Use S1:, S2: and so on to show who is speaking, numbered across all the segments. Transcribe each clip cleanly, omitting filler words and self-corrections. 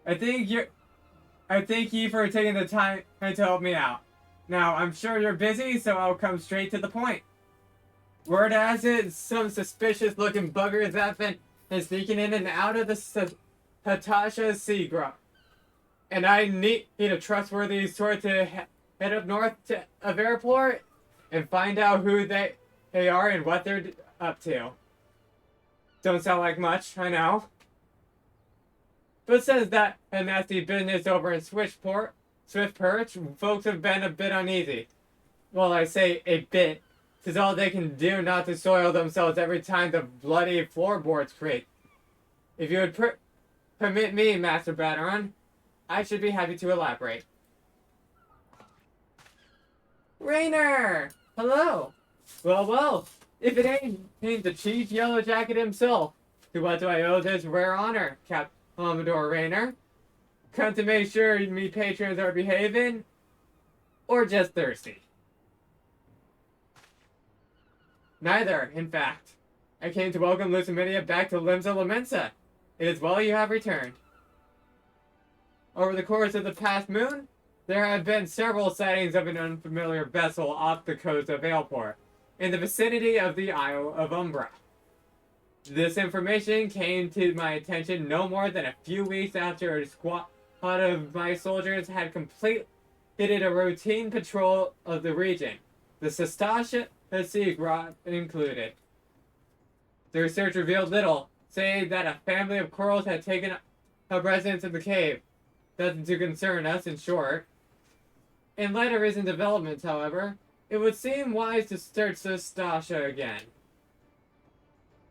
S1: I thank you for taking the time to help me out. Now, I'm sure you're busy, so I'll come straight to the point. Word has it, some suspicious-looking buggers have been sneaking in and out of the Hatasha Seagrove. And I need a trustworthy source to head up north of airport and find out who they are and what they're up to. Don't sound like much, I know. But since that a nasty business over in Swift Perch, folks have been a bit uneasy. Well, I say a bit, 'cause all they can do not to soil themselves every time the bloody floorboards creak. If you would permit me, Master Bateron, I should be happy to elaborate. Rainer! Hello! Well, if it ain't the Chief Yellow Jacket himself, to what do I owe this rare honor, Commodore Rainer? Come to make sure me patrons are behaving, or just thirsty? Neither, in fact. I came to welcome Lusaminia back to Lusaminia. It is well you have returned. Over the course of the past moon, there have been several sightings of an unfamiliar vessel off the coast of Aleport, in the vicinity of the Isle of Umbra. This information came to my attention no more than a few weeks after a squad of my soldiers had completed a routine patrol of the region, the Sestasha Seagrove included. The research revealed little, save that a family of corals had taken up residence in the cave. Nothing to concern us, in short. In light of recent developments, however, it would seem wise to search Sestasha again.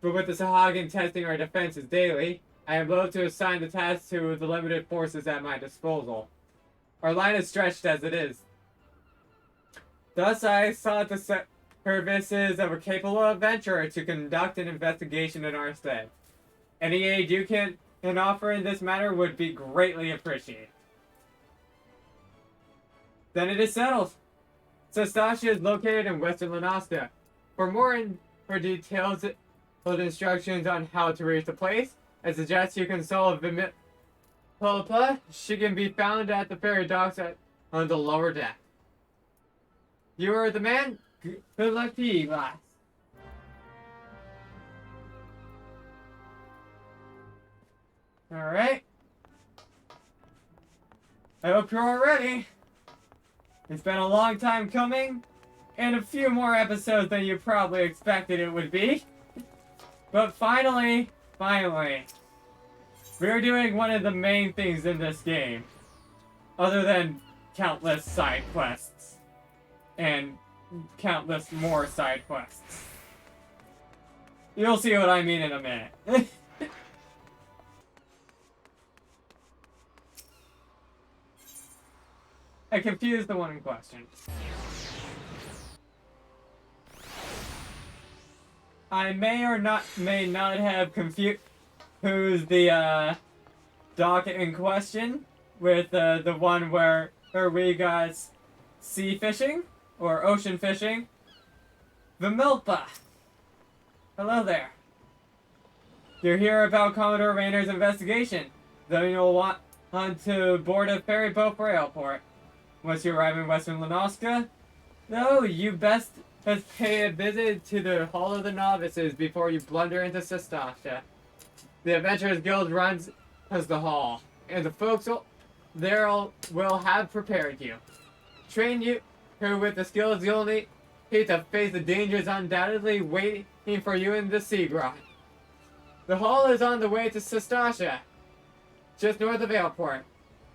S1: But with the Sahagin testing our defenses daily, I am loath to assign the task to the limited forces at my disposal. Our line is stretched as it is. Thus, I sought the services of a capable adventurer to conduct an investigation in our stead. Any aid you can offer in this matter would be greatly appreciated. Then it is settled. Sestasha is located in western Lanasta. For details and instructions on how to reach the place, I suggest you consult Vimilpa. She can be found at the ferry docks on the lower deck. You are the man? Good luck to you, lass. Alright. I hope you're all ready. It's been a long time coming, and a few more episodes than you probably expected it would be. But finally, we're doing one of the main things in this game. Other than countless side quests. And countless more side quests. You'll see what I mean in a minute. I confused the one in question. I may not have confused who's the docket in question with the one where we got sea fishing or ocean fishing. Vimilpa. Hello there. You're here about Commodore Rainer's investigation. Then you'll want to board a ferry boat for Aleport. Once you arrive in Western Lanoska, no, you best pay a visit to the Hall of the Novices before you blunder into Sestasha. The Adventurers Guild runs as the hall, and the folks there will have prepared you. Train you with the skills you'll need to face the dangers undoubtedly waiting for you in the Seagrove. The hall is on the way to Sestasha, just north of Aleport.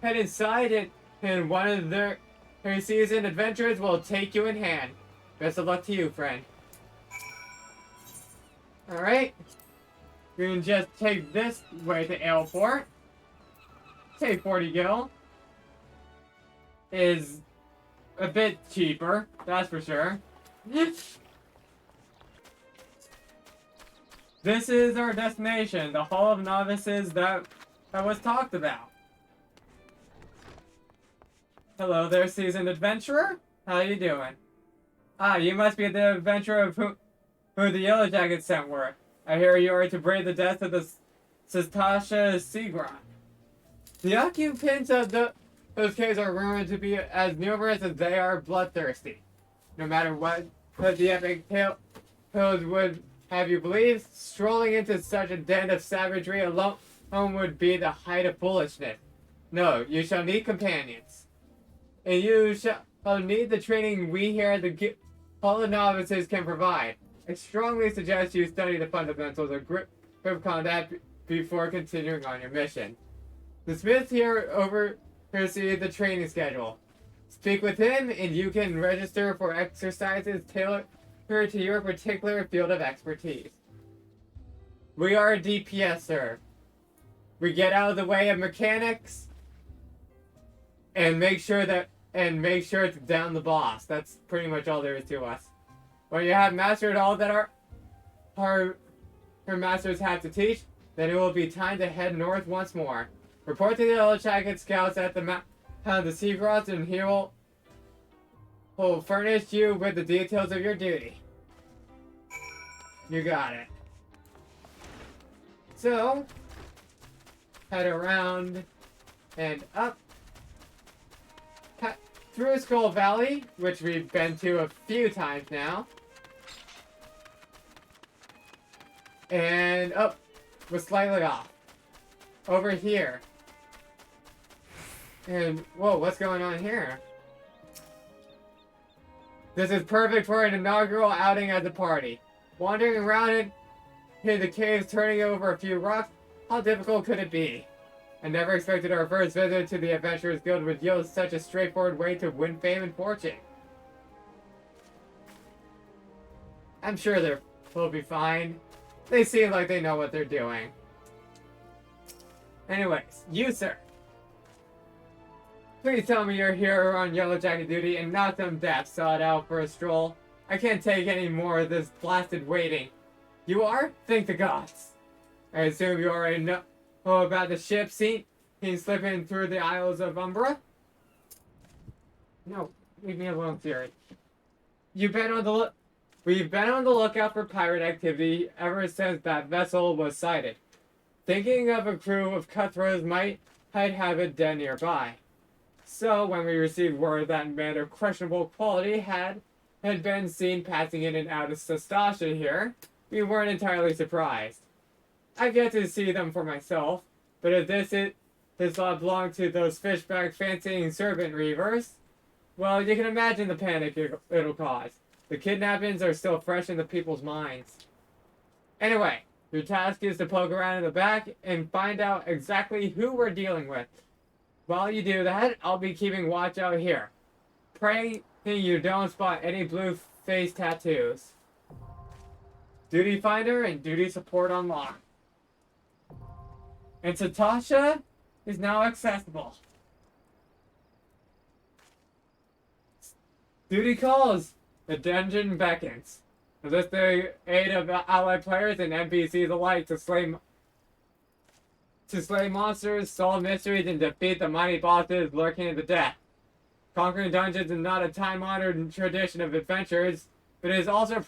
S1: Head inside it, and one of their seasoned adventurers will take you in hand. Best of luck to you, friend. Alright. You can just take this way to Aleport. Take 40 gil. Is a bit cheaper, that's for sure. This is our destination, the Hall of Novices that was talked about. Hello there, seasoned adventurer. How you doing? Ah, you must be the adventurer of who the Yellow Jackets sent word. I hear you are to brave the death of the Sestasha Seagrove. The occupants of those caves are rumored to be as numerous as they are bloodthirsty. No matter what the epic tales would have you believe, strolling into such a den of savagery alone would be the height of foolishness. No, you shall need companions. And you shall need the training we here at the Hall of Novices can provide. I strongly suggest you study the fundamentals of grip combat before continuing on your mission. The smith here oversees the training schedule. Speak with him and you can register for exercises tailored to your particular field of expertise. We are a DPS, sir. We get out of the way of mechanics and make sure to down the boss. That's pretty much all there is to us. When you have mastered all that our masters have to teach, then it will be time to head north once more. Report to the Yellow Jacket Scouts at the Sea Cross, and he will furnish you with the details of your duty. You got it. So, head around and up through Skull Valley, which we've been to a few times now. And up, we're slightly off. Over here. And, whoa, what's going on here? This is perfect for an inaugural outing as a party. Wandering around in the caves, turning over a few rocks, how difficult could it be? I never expected our first visit to the Adventurers Guild would yield such a straightforward way to win fame and fortune. I'm sure they'll be fine. They seem like they know what they're doing. Anyways, you, sir. Please tell me you're here on Yellow Jacket duty and not some daft sought out for a stroll. I can't take any more of this blasted waiting. You are? Thank the gods. I assume you already know about the ship seen slipping through the Isles of Umbra? No, leave me alone, Fury. We've been on the lookout for pirate activity ever since that vessel was sighted. Thinking of a crew of cutthroats might have a den nearby. So when we received word that men of questionable quality had been seen passing in and out of Sastasha here, we weren't entirely surprised. I've yet to see them for myself, but if this lot belonged to those fishback fancying serpent reavers, well, you can imagine the panic it'll cause. The kidnappings are still fresh in the people's minds. Anyway, your task is to poke around in the back and find out exactly who we're dealing with. While you do that, I'll be keeping watch out here, praying you don't spot any blue face tattoos. Duty Finder and Duty Support unlocked. And Satasha is now accessible. Duty calls. The dungeon beckons. Enlist the aid of allied players and NPCs alike to slay monsters, solve mysteries, and defeat the mighty bosses lurking in the depths. Conquering dungeons is not a time-honored tradition of adventures, but it is also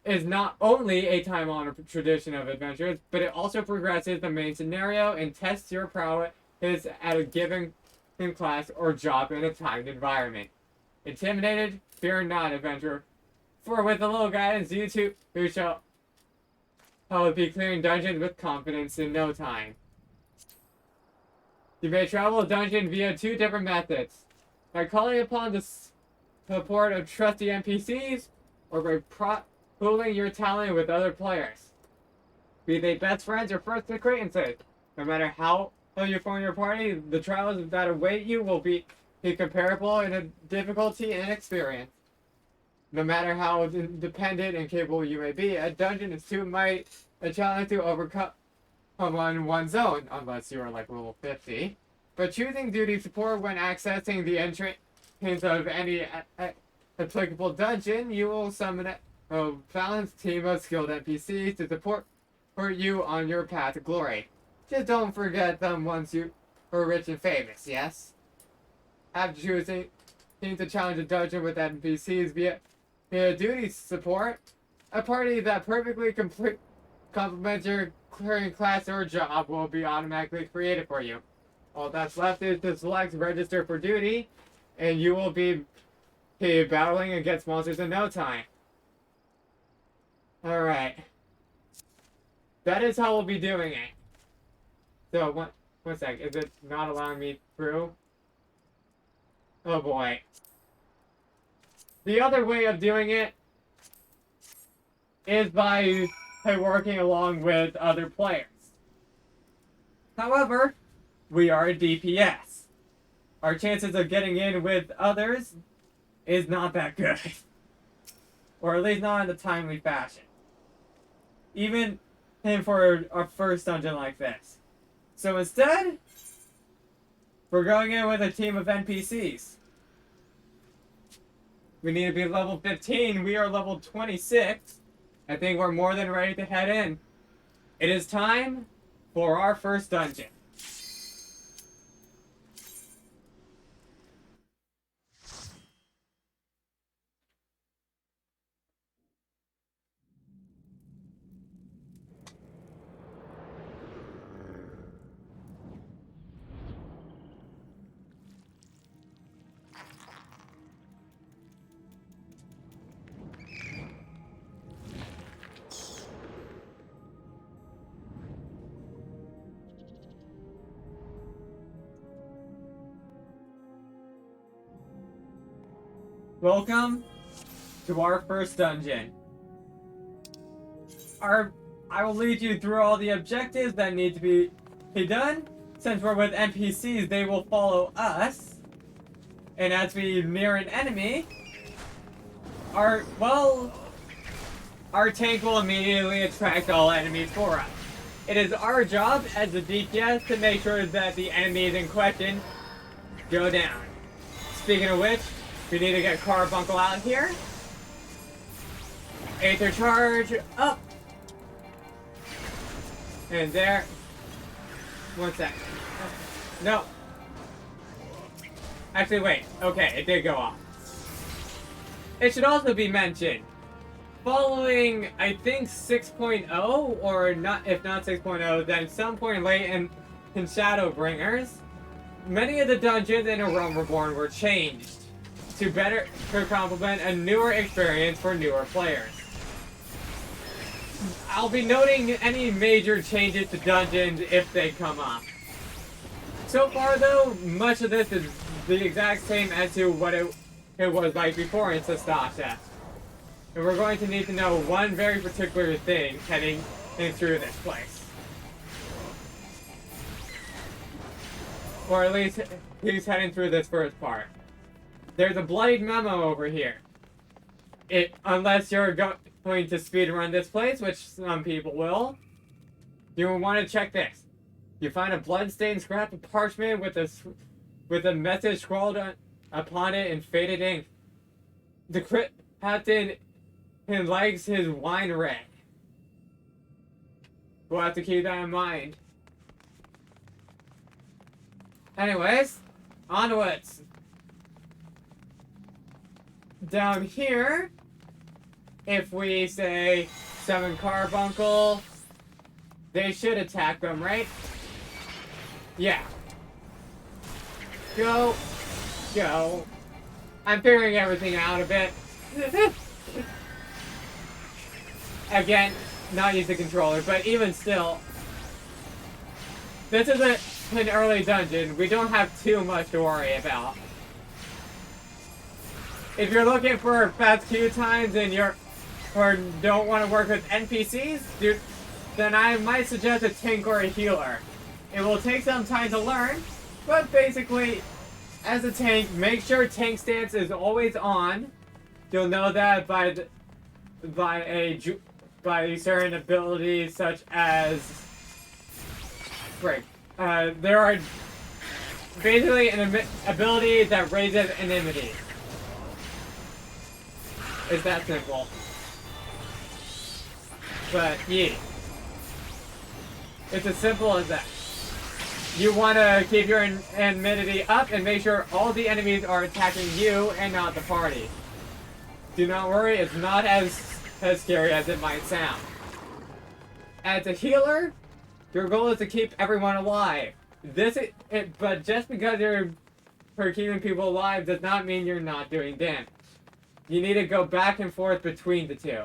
S1: is not only a time-honored tradition of adventures, but it also progresses the main scenario and tests your prowess at a given class or job in a timed environment. Intimidated? Fear not, adventurer. For with a little guidance, you too who shall be clearing dungeons with confidence in no time. You may travel a dungeon via two different methods. By calling upon the support of trusty NPCs, or by pooling your talent with other players. Be they best friends or first acquaintances. No matter how you form your party, the trials that await you will be comparable in difficulty and experience. No matter how dependent and capable you may be, a dungeon is too mighty a challenge to overcome on one's own, unless you are like level 50. But choosing duty support when accessing the entrance of any applicable dungeon, you will summon a balanced team of skilled NPCs to support you on your path to glory. Just don't forget them once you are rich and famous, yes? After choosing to challenge a dungeon with NPCs via duty support, a party that perfectly complements your current class or job will be automatically created for you. All that's left is to select register for duty, and you will be battling against monsters in no time. Alright. That is how we'll be doing it. So, one sec. Is it not allowing me through? Oh boy. The other way of doing it is by working along with other players. However, we are a DPS. Our chances of getting in with others is not that good. Or at least not in a timely fashion. Even for our first dungeon like this. So instead, we're going in with a team of NPCs. We need to be level 15. We are level 26. I think we're more than ready to head in. It is time for our first dungeon. Welcome to our first dungeon. I will lead you through all the objectives that need to be done. Since we're with NPCs, they will follow us. And as we near an enemy, our tank will immediately attract all enemies for us. It is our job as a DPS to make sure that the enemies in question go down. Speaking of which, we need to get Carbuncle out here. Aether charge up. And there. One sec. No. Actually, wait. Okay, it did go off. It should also be mentioned. Following, I think, 6.0, or not, if not 6.0, then some point late in Shadowbringers, many of the dungeons in A Realm Reborn were changed to complement a newer experience for newer players. I'll be noting any major changes to dungeons if they come up. So far though, much of this is the exact same as to what it was like before in Sastasha. And we're going to need to know one very particular thing heading in through this place. Or at least he's heading through this first part. There's a bloodied memo over here. Unless you're going to speedrun this place, which some people will, you will want to check this. You find a bloodstained scrap of parchment with a message scrawled upon it in faded ink. The captain likes his wine red. We'll have to keep that in mind. Anyways, onwards. Down here, if we say summon Carbuncle, they should attack them, right? Yeah. Go. Go. I'm figuring everything out a bit. Again, not use the controller, but even still, this is an early dungeon. We don't have too much to worry about. If you're looking for fast queue times and or don't want to work with NPCs, then I might suggest a tank or a healer. It will take some time to learn, but basically, as a tank, make sure tank stance is always on. You'll know that by certain abilities such as there are basically an ability that raises enmity. It's that simple. But yeah, it's as simple as that. You want to keep your enmity up and make sure all the enemies are attacking you and not the party. Do not worry, it's not as scary as it might sound. As a healer, Your goal is to keep everyone alive. But just because you're keeping people alive does not mean you're not doing damage. You need to go back and forth between the two.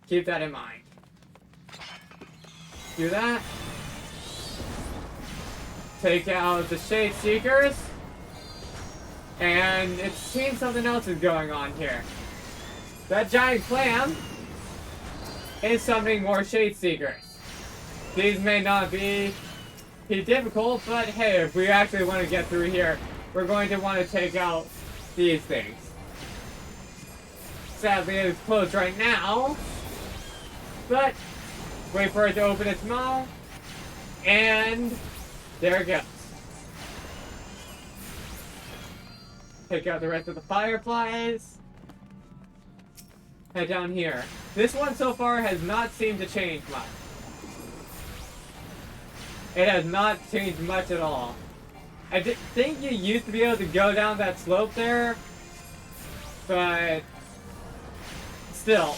S1: Keep that in mind. Do that. Take out the Shade Seekers. And it seems something else is going on here. That giant clam is summoning more Shade Seekers. These may not be difficult, but hey, if we actually want to get through here, we're going to want to take out these things. Sadly, it is closed right now, but wait for it to open its mouth, and there it goes. Take out the rest of the fireflies. Head down here. This one so far has not seemed to change much. It has not changed much at all. I think you used to be able to go down that slope there, but still,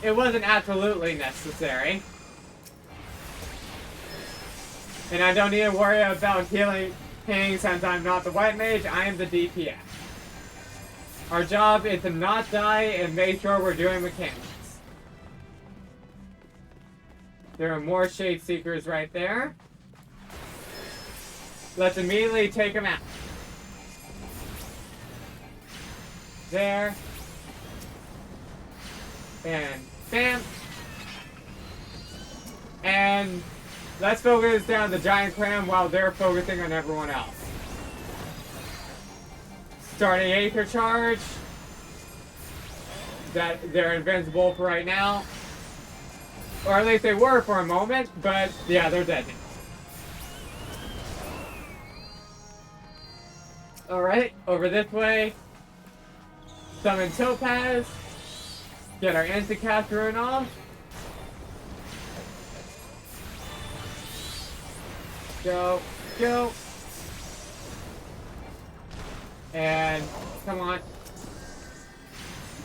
S1: it wasn't absolutely necessary. And I don't need to worry about healing since I'm not the white mage, I am the DPS. Our job is to not die and make sure we're doing mechanics. There are more Shade Seekers right there. Let's immediately take them out. There. And bam. And let's focus down the giant clam while they're focusing on everyone else. Starting Aether Charge. That they're invincible for right now. Or at least they were for a moment, but yeah, they're dead now. Alright, over this way. Summon Topaz. Get our instant rune off. Go, go. And come on.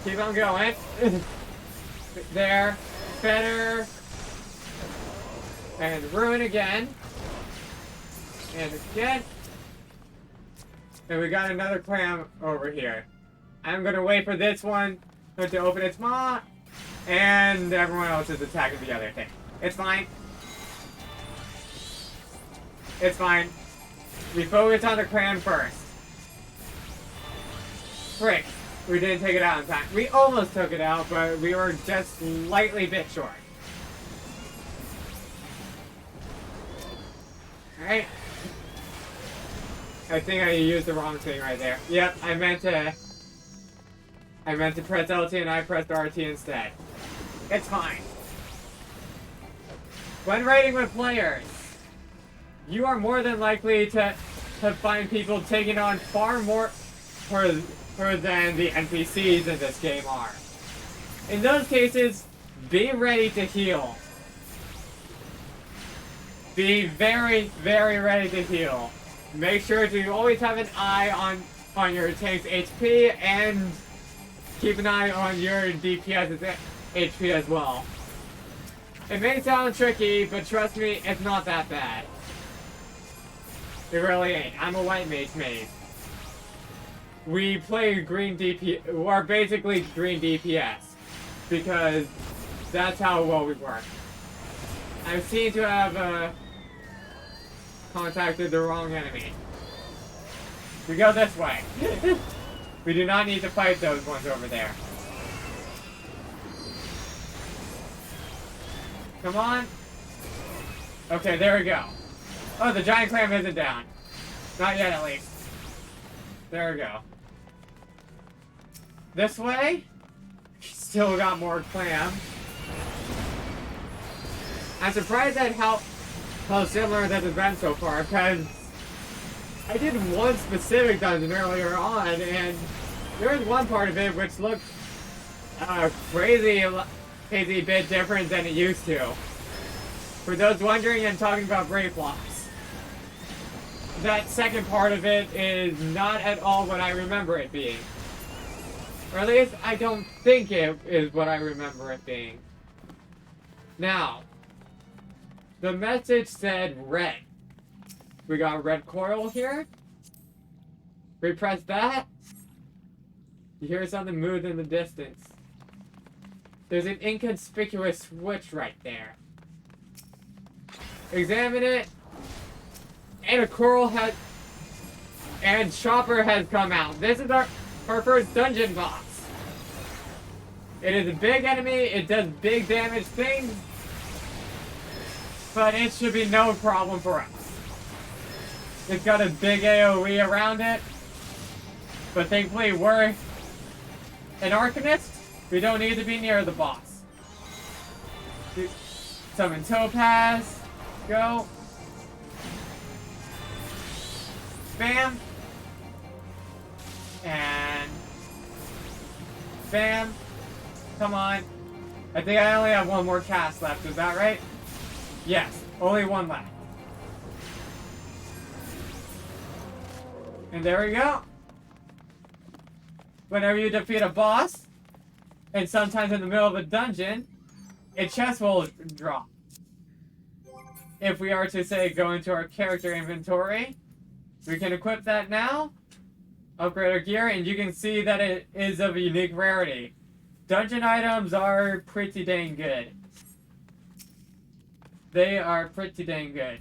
S1: Keep on going. There. Better. And ruin again. And again. And we got another clam over here. I'm gonna wait for this one to open its maw. And everyone else is attacking the other thing. It's fine. It's fine. We focus on the clan first. Frick. We didn't take it out in time. We almost took it out, but we were just slightly bit short. Alright. I think I used the wrong thing right there. Yep, I meant to press LT and I pressed RT instead. It's fine. When raiding with players, you are more than likely to find people taking on far more than the NPCs in this game are. In those cases, be ready to heal. Be very, very ready to heal. Make sure to always have an eye on your tank's HP and keep an eye on your DPS's HP as well. It may sound tricky, but trust me, it's not that bad. It really ain't. I'm a white mage maze. We play green DP, or basically green DPS, because that's how well we work. I seem to have contacted the wrong enemy. We go this way. We do not need to fight those ones over there. Come on. Okay, there we go. Oh, the giant clam isn't down. Not yet, at least. There we go. This way. Still got more clam. I'm surprised at how similar this has been so far, because I did one specific dungeon earlier on, and there was one part of it which looked crazy bit different than it used to. For those wondering, I'm talking about Brave Blocks. That second part of it is not at all what I remember it being. Or at least, I don't think it is what I remember it being. Now, The message said red. We got red coral here. We press that. You hear something move in the distance. There's an inconspicuous switch right there. Examine it. And a coral has... And Chopper has come out. This is our first dungeon boss. It is a big enemy. It does big damage things. But it should be no problem for us. It's got a big AoE around it. But thankfully we're an Arcanist. We don't need to be near the boss. Summon Topaz. Go. Bam. And... Bam. Come on. I think I only have one more cast left. Is that right? Yes. Only one left. And there we go. Whenever you defeat a boss, and sometimes in the middle of a dungeon, a chest will drop. If we are to, say, go into our character inventory, we can equip that now, upgrade our gear, and you can see that it is of a unique rarity. Dungeon items are pretty dang good. They are pretty dang good.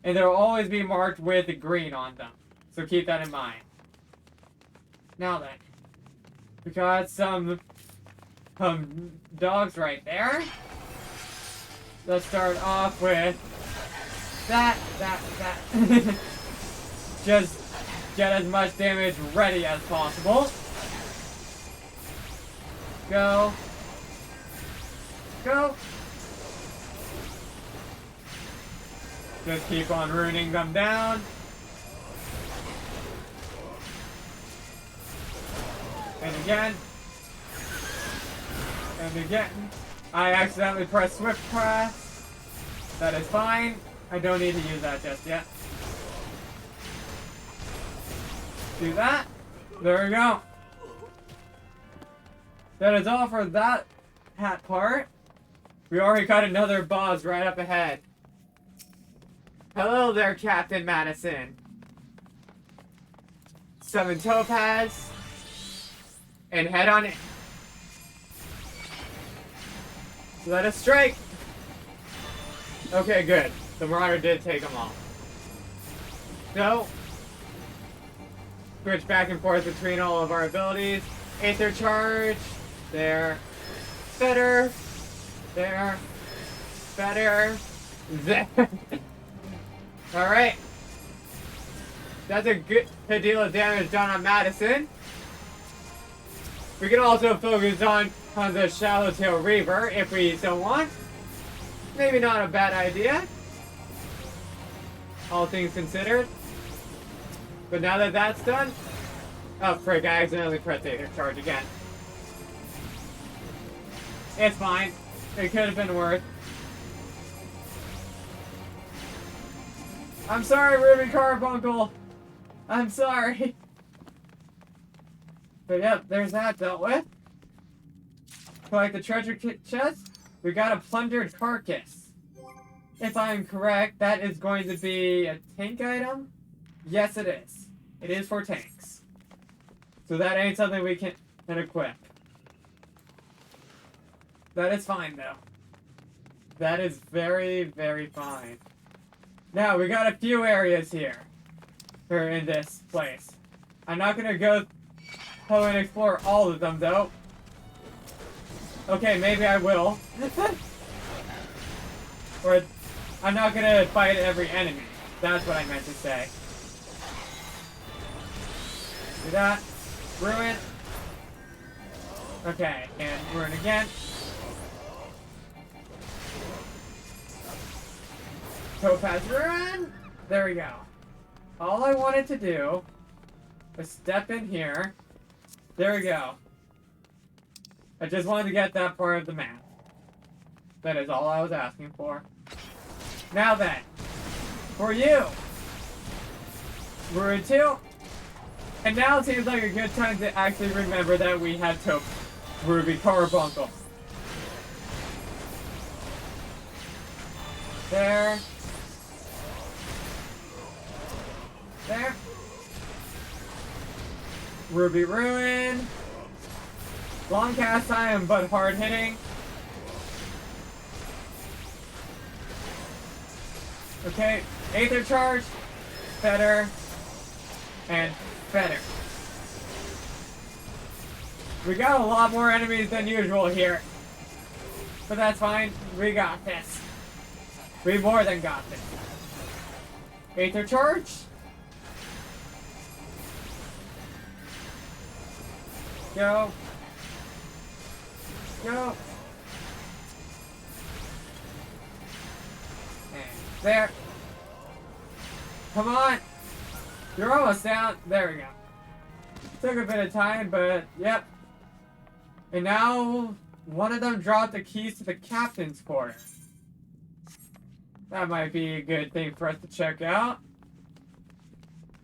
S1: And they'll always be marked with green on them. So keep that in mind. Now then, we got some dogs right there. Let's start off with that. Just get as much damage ready as possible. Go. Go. Just keep on ruining them down. And again. And again. I accidentally pressed Swift Press. That is fine. I don't need to use that just yet. Do that. There we go. That is all for that hat part. We already got another boss right up ahead. Hello there, Captain Madison. Summon Topaz. And head on in. Let us strike. Okay, good. The Marauder did take them all. So, switch back and forth between all of our abilities. Aether Charge. There. Better. There. Better. There. Alright. That's a good deal of damage done on Madison. We can also focus on the Shallowtail Reaver if we so want. Maybe not a bad idea. All things considered. But now that that's done... Oh, frick, I accidentally pressed Aether Charge again. It's fine. It could have been worse. I'm sorry, Ruby Carbuncle. I'm sorry. But yep, there's that dealt with. Collect the treasure chest. We got a plundered carcass. If I'm correct, that is going to be a tank item? Yes, it is. It is for tanks. So that ain't something we can equip. That is fine, though. That is very, very fine. Now, we got a few areas here. Or in this place. I'm not gonna go and explore all of them, though. Okay, maybe I will. Or, I'm not gonna fight every enemy. That's what I meant to say. Do that. Ruin. Okay, and ruin again. Topaz ruin. There we go. All I wanted to do was step in here. There we go. I just wanted to get that part of the map. That is all I was asking for. Now then, for you, Ruin 2. And now it seems like a good time to actually remember that we have Ruby Carbuncle. There. There. Ruby Ruin. Long cast time, but hard hitting. Okay, Aether Charge. Better. And better. We got a lot more enemies than usual here. But that's fine. We got this. We more than got this. Aether Charge. Go. Go. And there. Come on. You're almost down. There we go. Took a bit of time, but yep. And now one of them dropped the keys to the captain's quarter. That might be a good thing for us to check out.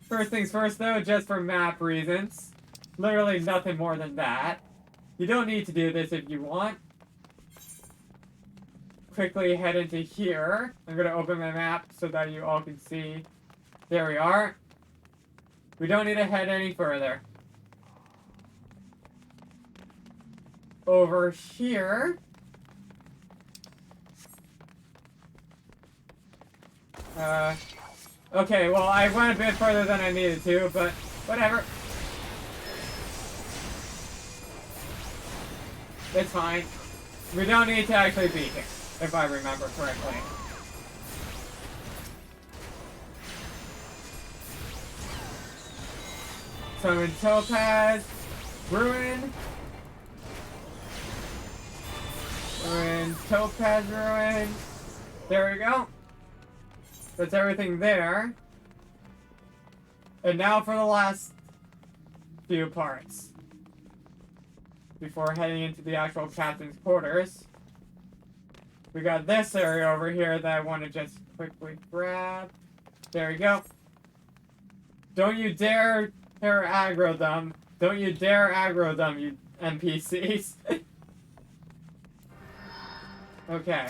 S1: First things first though, just for map reasons. Literally nothing more than that. You don't need to do this if you want. Quickly head into here. I'm going to open my map so that you all can see. There we are. We don't need to head any further. Over here. Okay, well, I went a bit further than I needed to, but whatever. It's fine. We don't need to actually be here, if I remember correctly. Summon Topaz, Ruin, Topaz, Ruin. There we go. That's everything there. And now for the last few parts. Before heading into the actual captain's quarters. We got this area over here that I want to just quickly grab. There we go. Don't you dare aggro them. Don't you dare aggro them, you NPCs. Okay.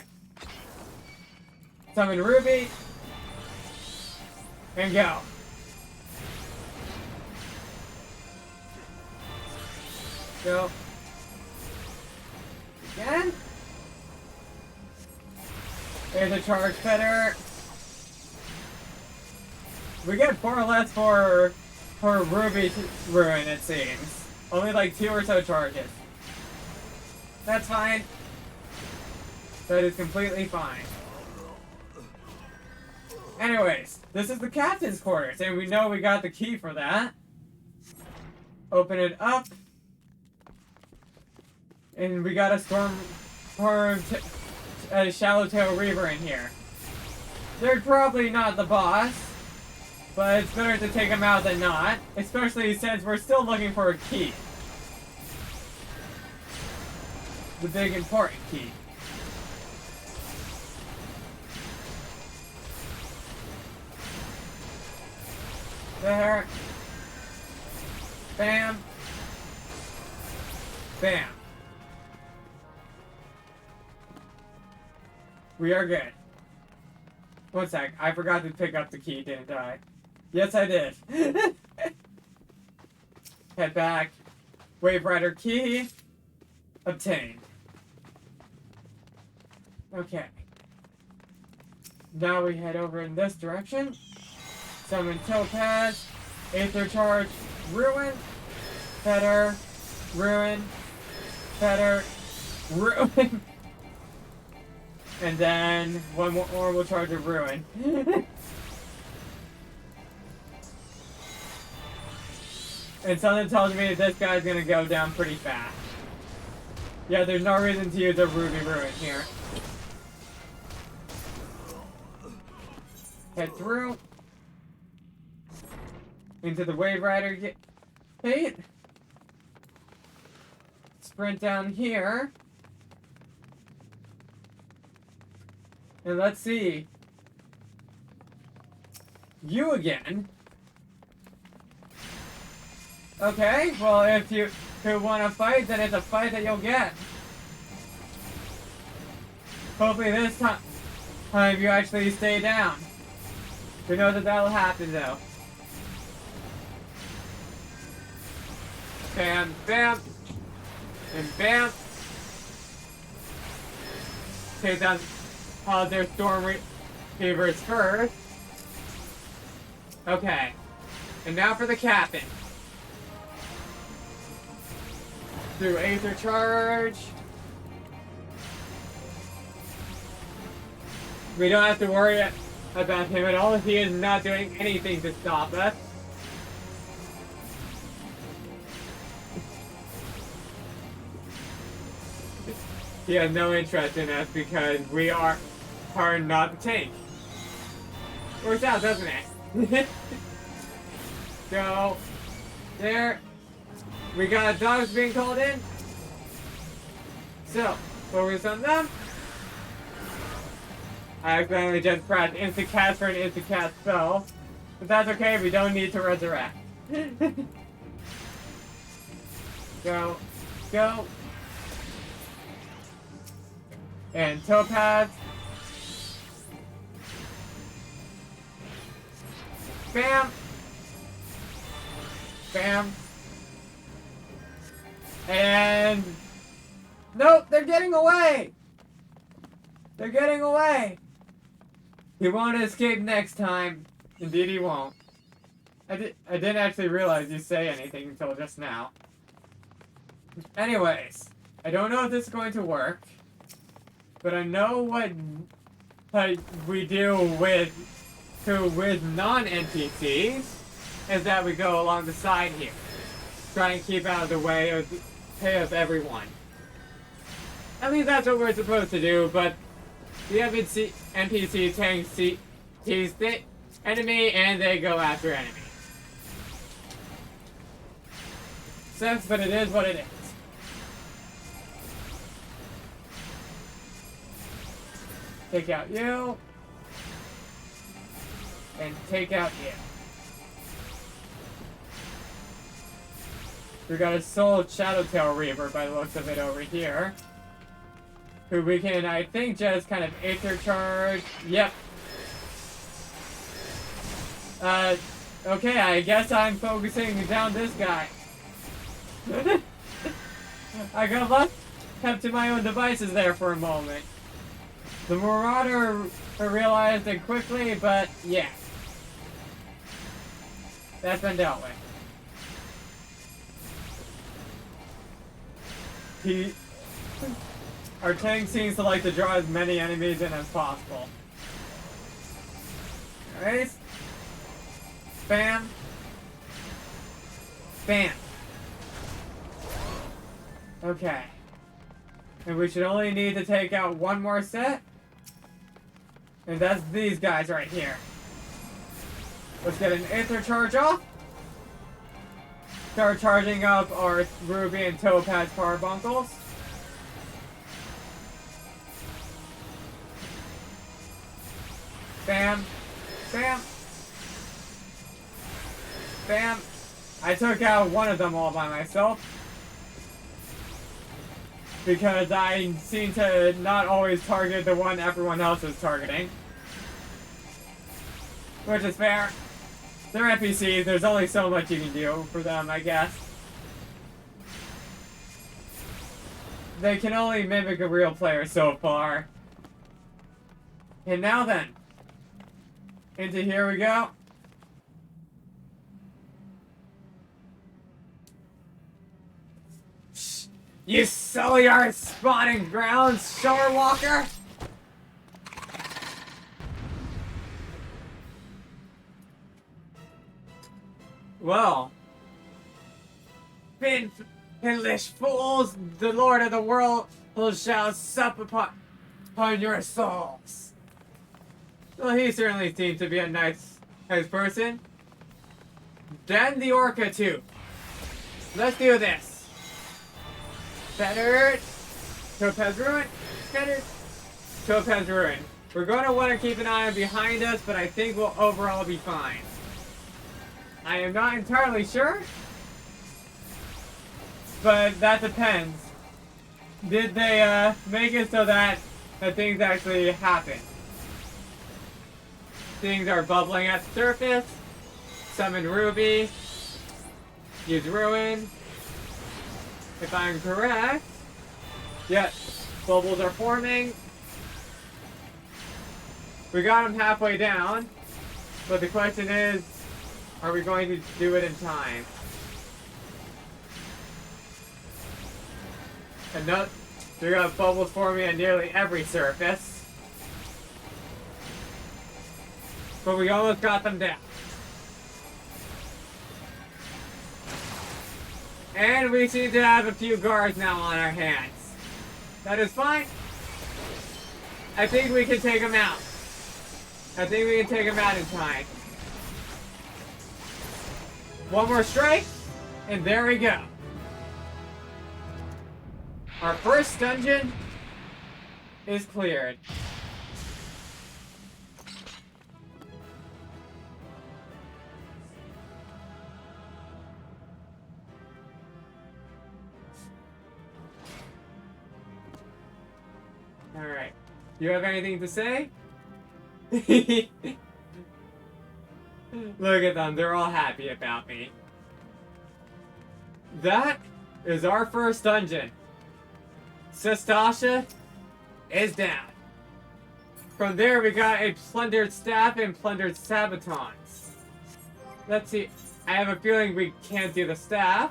S1: Summon Ruby. And go. Go. Again? There's a charge better. We get 4 or less for Ruby Ruin, it seems. Only like 2 or so charges. That's fine. That is completely fine. Anyways, this is the captain's quarters, and we know we got the key for that. Open it up. And we got a Shallowtail Reaver in here. They're probably not the boss, but it's better to take them out than not, especially since we're still looking for a key. The big important key. There. Bam. Bam. We are good. One sec. I forgot to pick up the key, didn't I? Yes, I did. Head back. Wave Rider key. Obtained. Okay. Now we head over in this direction. Summon Topaz. Aether Charge. Ruin. Fetter. Ruin. Fetter. Ruin. And then one more will charge of Ruin. And something tells me this guy's gonna go down pretty fast. Yeah, there's no reason to use a Ruby Ruin here. Head through. Into the Wave Rider gate. Sprint down here. And let's see. You again. Okay, well if you want to fight, then it's a fight that you'll get. Hopefully this time if you actually stay down. We know that that'll happen though. Bam, bam, and bam. Take down all their Storm Reavers first. Okay. And now for the Captain. Do Aether Charge. We don't have to worry about him at all. He is not doing anything to stop us. He has no interest in us because we are not the tank. Works out, doesn't it? So, there. We got dogs being called in. So, focus on them. I accidentally just pressed instant cast for an instant cast spell. But that's okay, we don't need to resurrect. Go. Go. And Topaz. Bam. Bam. And... Nope, they're getting away! They're getting away! He won't escape next time. Indeed he won't. I didn't actually realize you say anything until just now. Anyways, I don't know if this is going to work. But I know what we do with non-NPCs is that we go along the side here. Try and keep out of the way of everyone. At least that's what we're supposed to do, but the NPC tanks tease the enemy and they go after enemy. Sucks, but it is what it is. Take out you. And take out you. We got a Soul Shadowtail Reaver by the looks of it over here. Who we can, I think, just kind of Aether Charge. Yep. Okay, I guess I'm focusing down this guy. I got left to my own devices there for a moment. The Marauder realized it quickly, but yeah. That's been dealt with. Our tank seems to like to draw as many enemies in as possible. Alright. Bam. Bam. Okay. And we should only need to take out one more set. And that's these guys right here. Let's get an Aether Charge off. Start charging up our Ruby and Topaz Carbuncles. Bam. Bam. Bam. I took out one of them all by myself. Because I seem to not always target the one everyone else is targeting. Which is fair. They're NPCs, there's only so much you can do for them, I guess. They can only mimic a real player so far. And now then. Into here we go. You sell your spawning grounds, Shorewalker? Well, Finlish fools, the Lord of the world shall sup upon your souls. Well, he certainly seems to be a nice person. Then the Orca too. Let's do this. Better. Topaz Ruin. Better. Topaz Ruin. We're going to want to keep an eye on behind us, but I think we'll overall be fine. I am not entirely sure, but that depends. Did they make it so that things actually happen? things are bubbling at the surface. Summon Ruby. Use Ruin. If I'm correct. Yes, bubbles are forming. We got them halfway down. But the question is, are we going to do it in time? And note, we got bubbles forming on nearly every surface. But we almost got them down. And we seem to have a few guards now on our hands. That is fine. I think we can take them out. I think we can take them out in time. One more strike, and there we go. Our first dungeon is cleared. Alright. You have anything to say? Look at them, they're all happy about me. That is our first dungeon. Sestasha is down. From there we got a plundered staff and plundered sabatons. Let's see, I have a feeling we can't do the staff,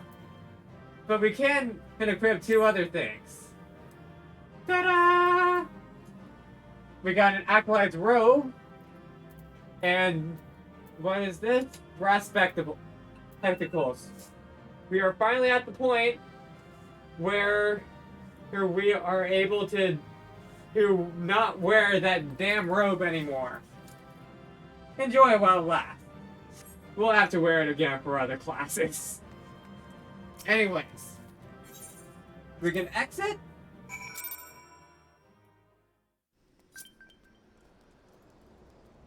S1: but we can equip two other things. Ta-da! We got an acolyte's robe, and what is this? Brass spectacles. We are finally at the point where we are able to not wear that damn robe anymore. Enjoy it while it lasts. We'll have to wear it again for other classes. Anyways, we can exit.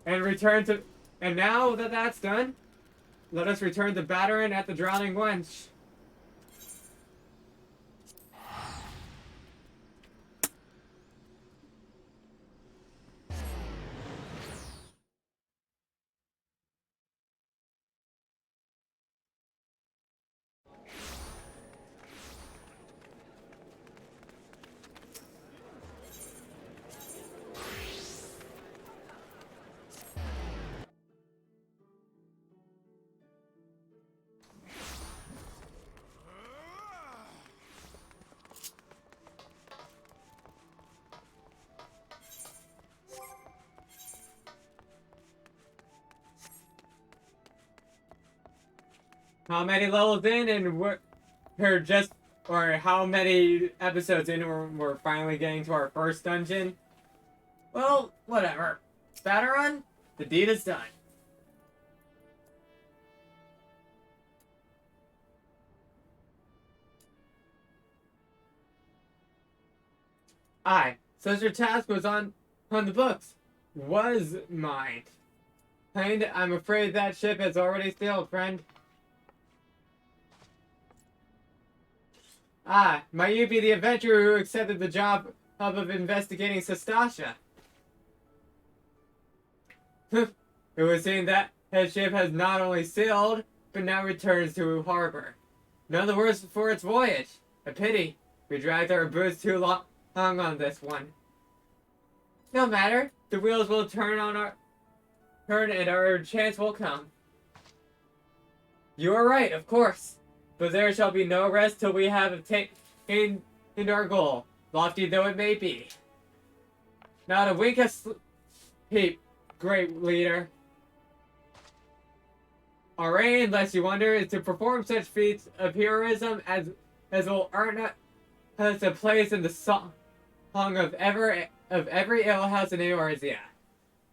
S1: And return to... And now that that's done, let us return to battering at the Drowning Wench. How many levels in and or how many episodes in we're finally getting to our first dungeon? Well, whatever. Batter the deed is done. Aye, such a task was on the books. Was mine. And I'm afraid that ship has already sailed, friend. Ah, might you be the adventurer who accepted the job of investigating Sestasha? It would seem that his ship has not only sailed, but now returns to harbor. None the worse for its voyage. A pity. We dragged our boots too long on this one. No matter. The wheels will turn and our chance will come. You are right, of course. But there shall be no rest till we have attained our goal, lofty though it may be. Not a wink of sleep, great leader. Our aim, lest you wonder, is to perform such feats of heroism as will earn us a place in the song of every alehouse in Eorzea.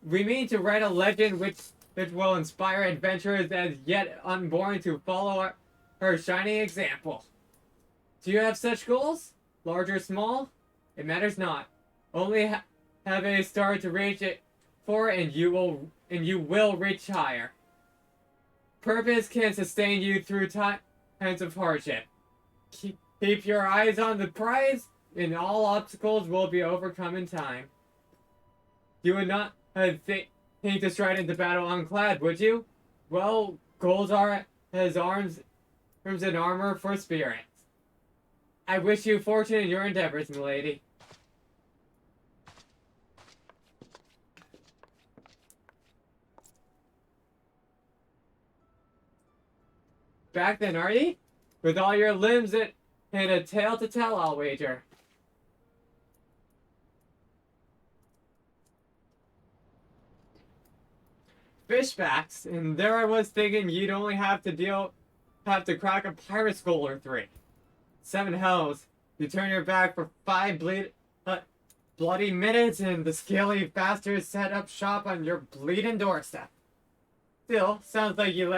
S1: We mean to write a legend which will inspire adventurers as yet unborn to follow her shining example. Do you have such goals? Large or small? It matters not. Only have a star to reach it for, and you will reach higher. Purpose can sustain you through times of hardship. Keep your eyes on the prize, and all obstacles will be overcome in time. You would not think hate to stride into battle unclad, would you? Well, Goldar has arms and armor for spirits. I wish you fortune in your endeavors, milady. Back then, are ye? With all your limbs and a tale to tell, I'll wager. Fishbacks, and there I was thinking you'd only have to crack a pirate skull or 3. 7 hells, you turn your back for 5 bloody minutes, and the scaly bastards set up shop on your bleeding doorstep. Still, sounds like you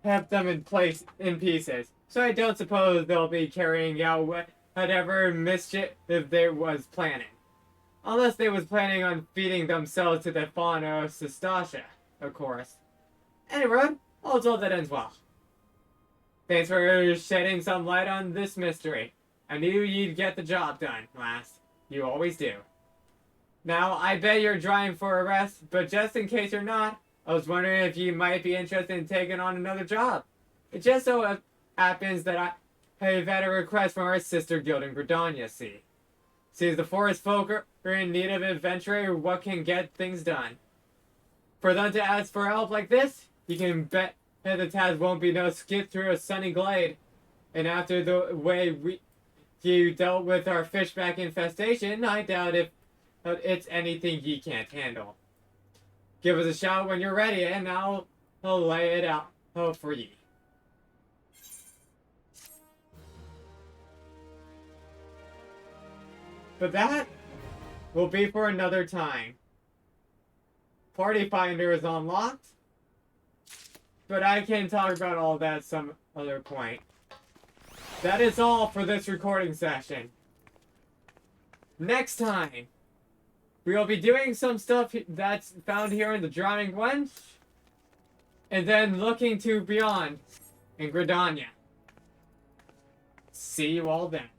S1: have them in pieces, so I don't suppose they'll be carrying out whatever mischief they was planning. Unless they was planning on feeding themselves to the fauna of Sistasha, of course. Anyway, all's well that ends well. Thanks for shedding some light on this mystery. I knew you'd get the job done, lass. You always do. Now, I bet you're drying for a rest, but just in case you're not, I was wondering if you might be interested in taking on another job. It just so happens that I've had a request from our sister guild in Gridania, see. Sees the forest folk are in need of an adventurer what can get things done. For them to ask for help like this, you can bet the task won't be no skip through a sunny glade. And after the way you dealt with our fishback infestation, I doubt if it's anything ye can't handle. Give us a shout when you're ready, and I'll lay it out for ye. But that will be for another time. Party Finder is unlocked, but I can talk about all that some other point. That is all for this recording session. Next time, we will be doing some stuff that's found here in the Drowning Wench, and then looking to beyond in Gridania. See you all then.